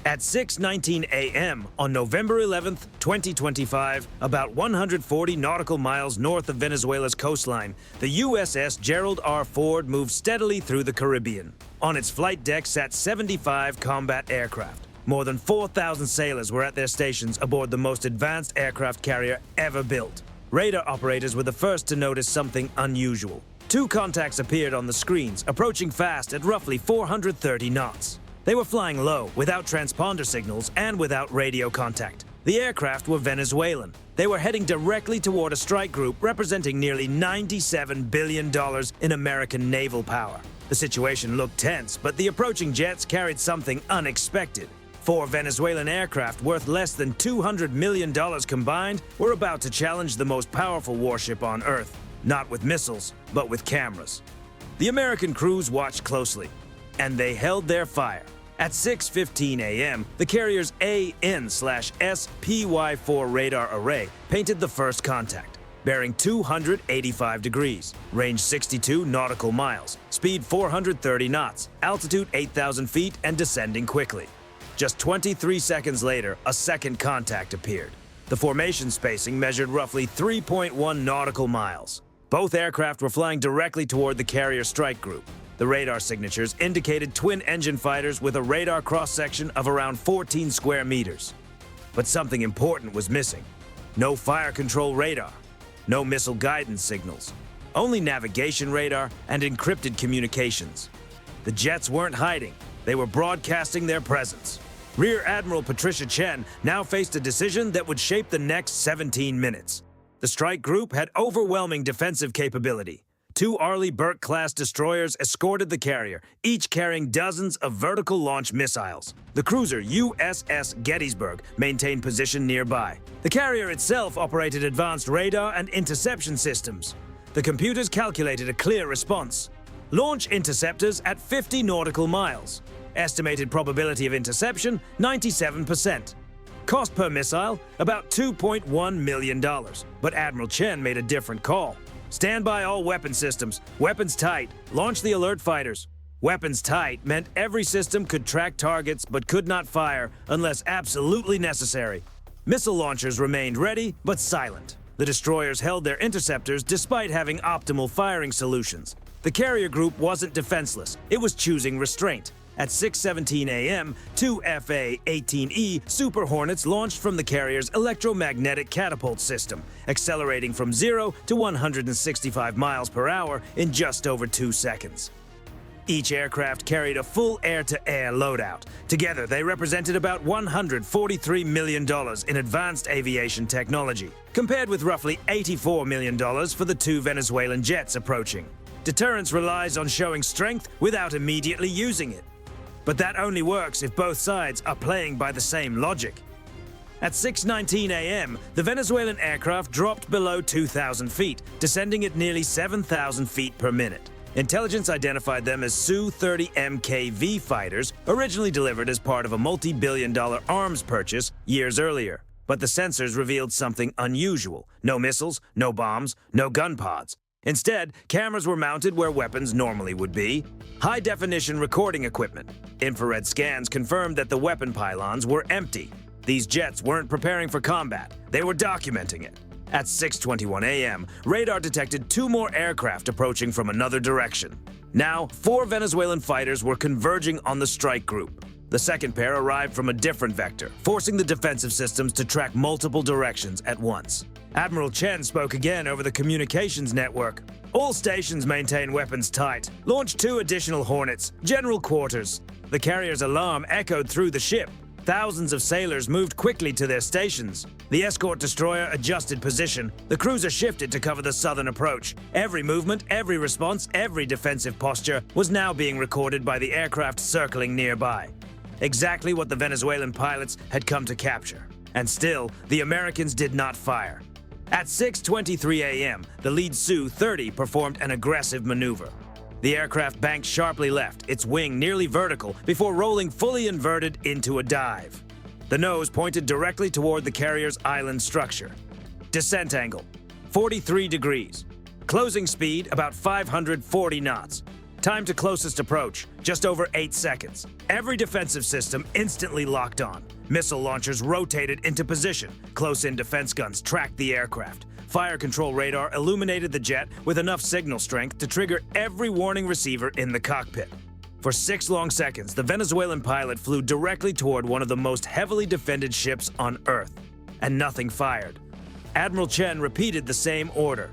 At 6:19 a.m. on November 11, 2025, about 140 nautical miles north of Venezuela's coastline, the USS Gerald R. Ford moved steadily through the Caribbean. On its flight deck sat 75 combat aircraft. More than 4,000 sailors were at their stations aboard the most advanced aircraft carrier ever built. Radar operators were the first to notice something unusual. Two contacts appeared on the screens, approaching fast at roughly 430 knots. They were flying low, without transponder signals and without radio contact. The aircraft were Venezuelan. They were heading directly toward a strike group representing nearly $97 billion in American naval power. The situation looked tense, but the approaching jets carried something unexpected. Four Venezuelan aircraft worth less than $200 million combined were about to challenge the most powerful warship on Earth, not with missiles, but with cameras. The American crews watched closely, and they held their fire. At 6:15 a.m., the carrier's AN/SPY-4 radar array painted the first contact, bearing 285 degrees, range 62 nautical miles, speed 430 knots, altitude 8,000 feet, and descending quickly. Just 23 seconds later, a second contact appeared. The formation spacing measured roughly 3.1 nautical miles. Both aircraft were flying directly toward the carrier strike group. The radar signatures indicated twin-engine fighters with a radar cross-section of around 14 square meters. But something important was missing. No fire control radar, no missile guidance signals, only navigation radar and encrypted communications. The jets weren't hiding, they were broadcasting their presence. Rear Admiral Patricia Chen now faced a decision that would shape the next 17 minutes. The strike group had overwhelming defensive capability. Two Arleigh Burke-class destroyers escorted the carrier, each carrying dozens of vertical launch missiles. The cruiser USS Gettysburg maintained position nearby. The carrier itself operated advanced radar and interception systems. The computers calculated a clear response. Launch interceptors at 50 nautical miles. Estimated probability of interception, 97%. Cost per missile, about $2.1 million. But Admiral Chen made a different call. Stand by all weapon systems. Weapons tight. Launch the alert fighters. Weapons tight meant every system could track targets but could not fire unless absolutely necessary. Missile launchers remained ready but silent. The destroyers held their interceptors despite having optimal firing solutions. The carrier group wasn't defenseless. It was choosing restraint. At 6:17 a.m., two FA-18E Super Hornets launched from the carrier's electromagnetic catapult system, accelerating from 0 to 165 miles per hour in just over 2 seconds. Each aircraft carried a full air-to-air loadout. Together, they represented about $143 million in advanced aviation technology, compared with roughly $84 million for the two Venezuelan jets approaching. Deterrence relies on showing strength without immediately using it. But that only works if both sides are playing by the same logic. At 6:19 a.m., the Venezuelan aircraft dropped below 2,000 feet, descending at nearly 7,000 feet per minute. Intelligence identified them as Su-30 MKV fighters, originally delivered as part of a multi-billion-dollar arms purchase years earlier. But the sensors revealed something unusual. No missiles, no bombs, no gun pods. Instead, cameras were mounted where weapons normally would be. High-definition recording equipment. Infrared scans confirmed that the weapon pylons were empty. These jets weren't preparing for combat. They were documenting it. At 6:21 a.m., radar detected two more aircraft approaching from another direction. Now, four Venezuelan fighters were converging on the strike group. The second pair arrived from a different vector, forcing the defensive systems to track multiple directions at once. Admiral Chen spoke again over the communications network. All stations maintain weapons tight. Launch two additional Hornets. General quarters. The carrier's alarm echoed through the ship. Thousands of sailors moved quickly to their stations. The escort destroyer adjusted position. The cruiser shifted to cover the southern approach. Every movement, every response, every defensive posture was now being recorded by the aircraft circling nearby. Exactly what the Venezuelan pilots had come to capture. And still, the Americans did not fire. At 6:23 a.m., the lead Su-30 performed an aggressive maneuver. The aircraft banked sharply left, its wing nearly vertical, before rolling fully inverted into a dive. The nose pointed directly toward the carrier's island structure. Descent angle, 43 degrees. Closing speed, about 540 knots. Time to closest approach, just over 8 seconds. Every defensive system instantly locked on. Missile launchers rotated into position. Close-in defense guns tracked the aircraft. Fire control radar illuminated the jet with enough signal strength to trigger every warning receiver in the cockpit. For 6 long seconds, the Venezuelan pilot flew directly toward one of the most heavily defended ships on Earth, and nothing fired. Admiral Chen repeated the same order.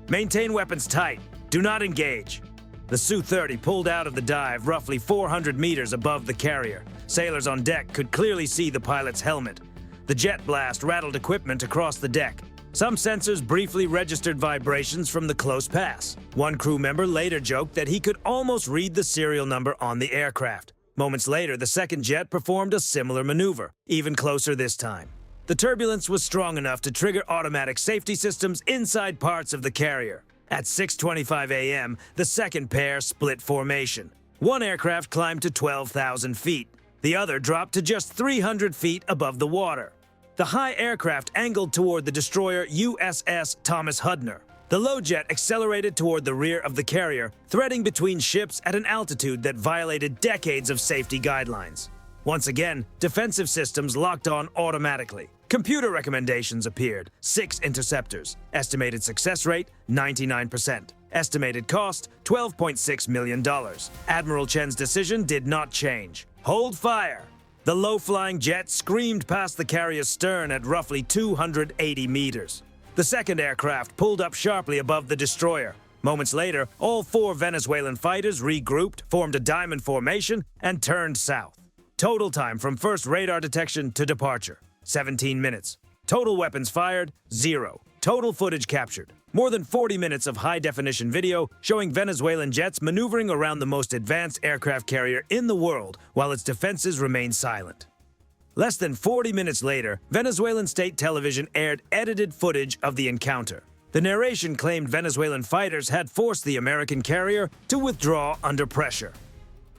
Maintain weapons tight. Do not engage. The Su-30 pulled out of the dive roughly 400 meters above the carrier. Sailors on deck could clearly see the pilot's helmet. The jet blast rattled equipment across the deck. Some sensors briefly registered vibrations from the close pass. One crew member later joked that he could almost read the serial number on the aircraft. Moments later, the second jet performed a similar maneuver, even closer this time. The turbulence was strong enough to trigger automatic safety systems inside parts of the carrier. At 6:25 a.m., the second pair split formation. One aircraft climbed to 12,000 feet. The other dropped to just 300 feet above the water. The high aircraft angled toward the destroyer USS Thomas Hudner. The low jet accelerated toward the rear of the carrier, threading between ships at an altitude that violated decades of safety guidelines. Once again, defensive systems locked on automatically. Computer recommendations appeared, 6 interceptors. Estimated success rate, 99%. Estimated cost, $12.6 million. Admiral Chen's decision did not change. Hold fire! The low-flying jet screamed past the carrier's stern at roughly 280 meters. The second aircraft pulled up sharply above the destroyer. Moments later, all 4 Venezuelan fighters regrouped, formed a diamond formation, and turned south. Total time from first radar detection to departure, 17 minutes. Total weapons fired, 0. Total footage captured. More than 40 minutes of high-definition video showing Venezuelan jets maneuvering around the most advanced aircraft carrier in the world while its defenses remain silent. Less than 40 minutes later, Venezuelan state television aired edited footage of the encounter. The narration claimed Venezuelan fighters had forced the American carrier to withdraw under pressure.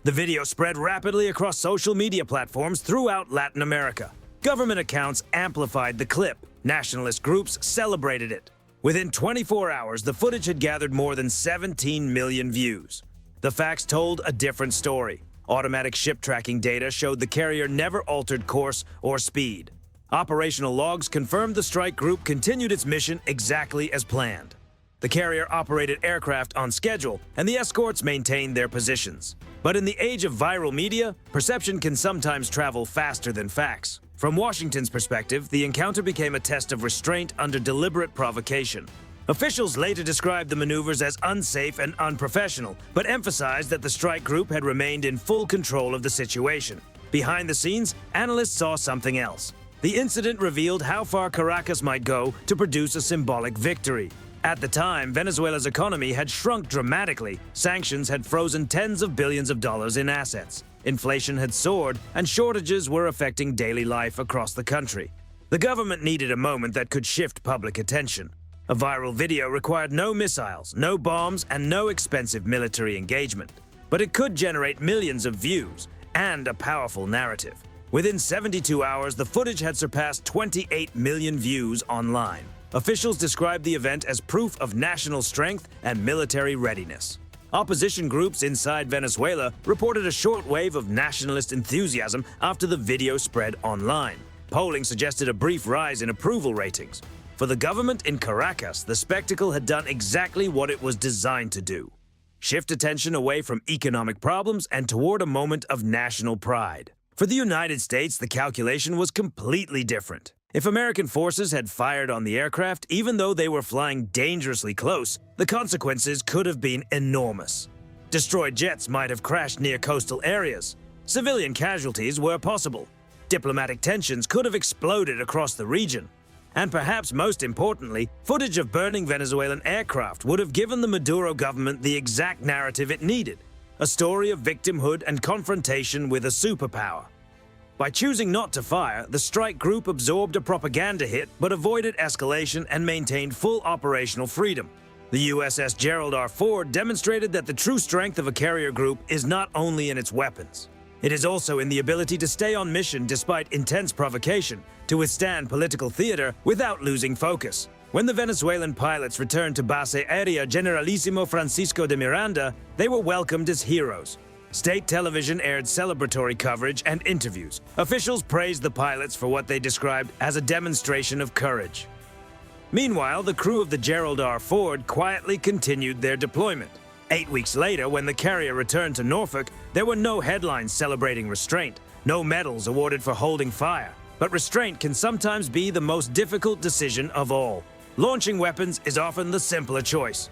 The video spread rapidly across social media platforms throughout Latin America. Government accounts amplified the clip. Nationalist groups celebrated it. Within 24 hours, the footage had gathered more than 17 million views. The facts told a different story. Automatic ship tracking data showed the carrier never altered course or speed. Operational logs confirmed the strike group continued its mission exactly as planned. The carrier operated aircraft on schedule, and the escorts maintained their positions. But in the age of viral media, perception can sometimes travel faster than facts. From Washington's perspective, the encounter became a test of restraint under deliberate provocation. Officials later described the maneuvers as unsafe and unprofessional, but emphasized that the strike group had remained in full control of the situation. Behind the scenes, analysts saw something else. The incident revealed how far Caracas might go to produce a symbolic victory. At the time, Venezuela's economy had shrunk dramatically. Sanctions had frozen tens of billions of dollars in assets. Inflation had soared, and shortages were affecting daily life across the country. The government needed a moment that could shift public attention. A viral video required no missiles, no bombs, and no expensive military engagement. But it could generate millions of views and a powerful narrative. Within 72 hours, the footage had surpassed 28 million views online. Officials described the event as proof of national strength and military readiness. Opposition groups inside Venezuela reported a short wave of nationalist enthusiasm after the video spread online. Polling suggested a brief rise in approval ratings. For the government in Caracas, the spectacle had done exactly what it was designed to do: shift attention away from economic problems and toward a moment of national pride. For the United States, the calculation was completely different. If American forces had fired on the aircraft, even though they were flying dangerously close, the consequences could have been enormous. Destroyed jets might have crashed near coastal areas. Civilian casualties were possible. Diplomatic tensions could have exploded across the region. And perhaps most importantly, footage of burning Venezuelan aircraft would have given the Maduro government the exact narrative it needed: a story of victimhood and confrontation with a superpower. By choosing not to fire, the strike group absorbed a propaganda hit but avoided escalation and maintained full operational freedom. The USS Gerald R. Ford demonstrated that the true strength of a carrier group is not only in its weapons. It is also in the ability to stay on mission despite intense provocation, to withstand political theater without losing focus. When the Venezuelan pilots returned to Base Aérea Generalissimo Francisco de Miranda, they were welcomed as heroes. State television aired celebratory coverage and interviews. Officials praised the pilots for what they described as a demonstration of courage. Meanwhile, the crew of the Gerald R. Ford quietly continued their deployment. 8 weeks later, when the carrier returned to Norfolk, there were no headlines celebrating restraint, no medals awarded for holding fire. But restraint can sometimes be the most difficult decision of all. Launching weapons is often the simpler choice.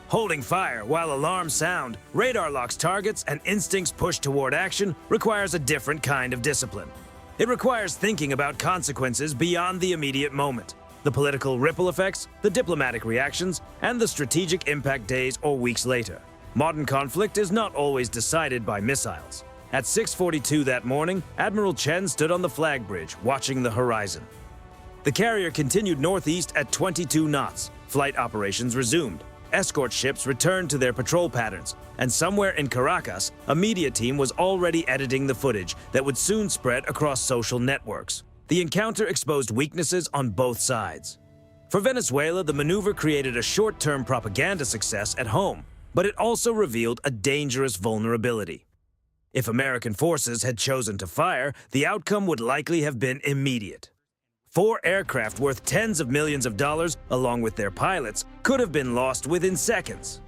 Holding fire while alarms sound, radar locks targets, and instincts push toward action requires a different kind of discipline. It requires thinking about consequences beyond the immediate moment. The political ripple effects, the diplomatic reactions, and the strategic impact days or weeks later. Modern conflict is not always decided by missiles. At 6:42 that morning, Admiral Chen stood on the flag bridge, watching the horizon. The carrier continued northeast at 22 knots. Flight operations resumed. Escort ships returned to their patrol patterns, and somewhere in Caracas, a media team was already editing the footage that would soon spread across social networks. The encounter exposed weaknesses on both sides. For Venezuela, the maneuver created a short-term propaganda success at home, but it also revealed a dangerous vulnerability. If American forces had chosen to fire, the outcome would likely have been immediate. 4 aircraft worth tens of millions of dollars, along with their pilots, could have been lost within seconds.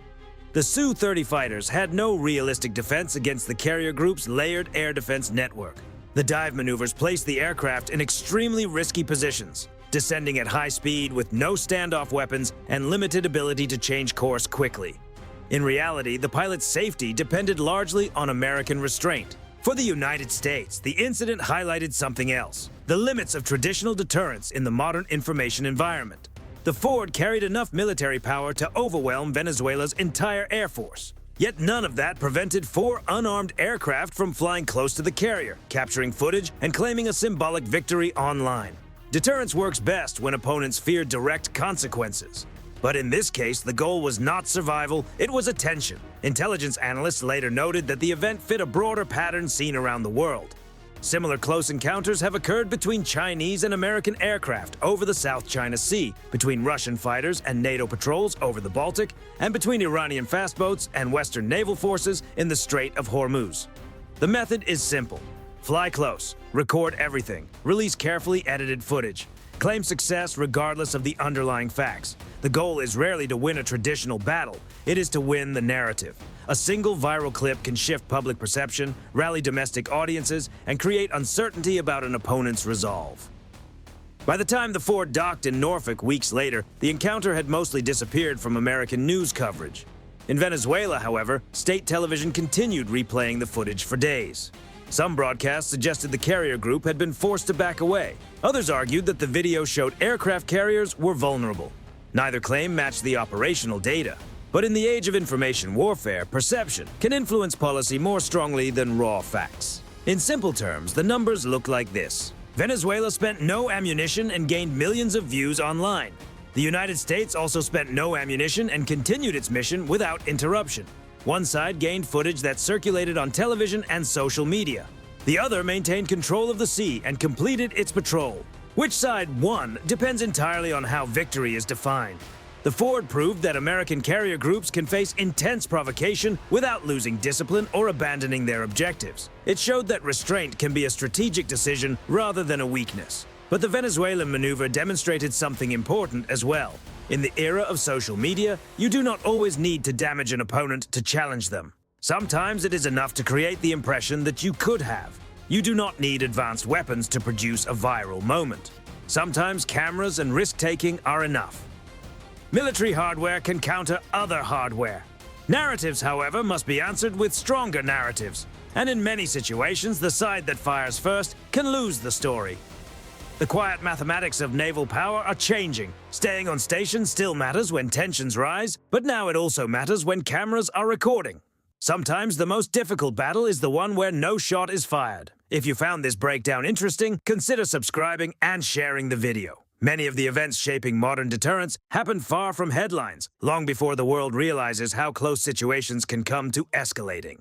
The Su-30 fighters had no realistic defense against the carrier group's layered air defense network. The dive maneuvers placed the aircraft in extremely risky positions, descending at high speed with no standoff weapons and limited ability to change course quickly. In reality, the pilot's safety depended largely on American restraint. For the United States, the incident highlighted something else: the limits of traditional deterrence in the modern information environment. The Ford carried enough military power to overwhelm Venezuela's entire air force. Yet none of that prevented 4 unarmed aircraft from flying close to the carrier, capturing footage and claiming a symbolic victory online. Deterrence works best when opponents fear direct consequences. But in this case, the goal was not survival, it was attention. Intelligence analysts later noted that the event fit a broader pattern seen around the world. Similar close encounters have occurred between Chinese and American aircraft over the South China Sea, between Russian fighters and NATO patrols over the Baltic, and between Iranian fast boats and Western naval forces in the Strait of Hormuz. The method is simple. Fly close, record everything, release carefully edited footage. Claim success regardless of the underlying facts. The goal is rarely to win a traditional battle, it is to win the narrative. A single viral clip can shift public perception, rally domestic audiences, and create uncertainty about an opponent's resolve. By the time the Ford docked in Norfolk weeks later, the encounter had mostly disappeared from American news coverage. In Venezuela, however, state television continued replaying the footage for days. Some broadcasts suggested the carrier group had been forced to back away. Others argued that the video showed aircraft carriers were vulnerable. Neither claim matched the operational data. But in the age of information warfare, perception can influence policy more strongly than raw facts. In simple terms, the numbers look like this. Venezuela spent no ammunition and gained millions of views online. The United States also spent no ammunition and continued its mission without interruption. One side gained footage that circulated on television and social media. The other maintained control of the sea and completed its patrol. Which side won depends entirely on how victory is defined. The Ford proved that American carrier groups can face intense provocation without losing discipline or abandoning their objectives. It showed that restraint can be a strategic decision rather than a weakness. But the Venezuelan maneuver demonstrated something important as well. In the era of social media, you do not always need to damage an opponent to challenge them. Sometimes it is enough to create the impression that you could have. You do not need advanced weapons to produce a viral moment. Sometimes cameras and risk-taking are enough. Military hardware can counter other hardware. Narratives, however, must be answered with stronger narratives. And in many situations, the side that fires first can lose the story. The quiet mathematics of naval power are changing. Staying on station still matters when tensions rise, but now it also matters when cameras are recording. Sometimes the most difficult battle is the one where no shot is fired. If you found this breakdown interesting, consider subscribing and sharing the video. Many of the events shaping modern deterrence happen far from headlines, long before the world realizes how close situations can come to escalating.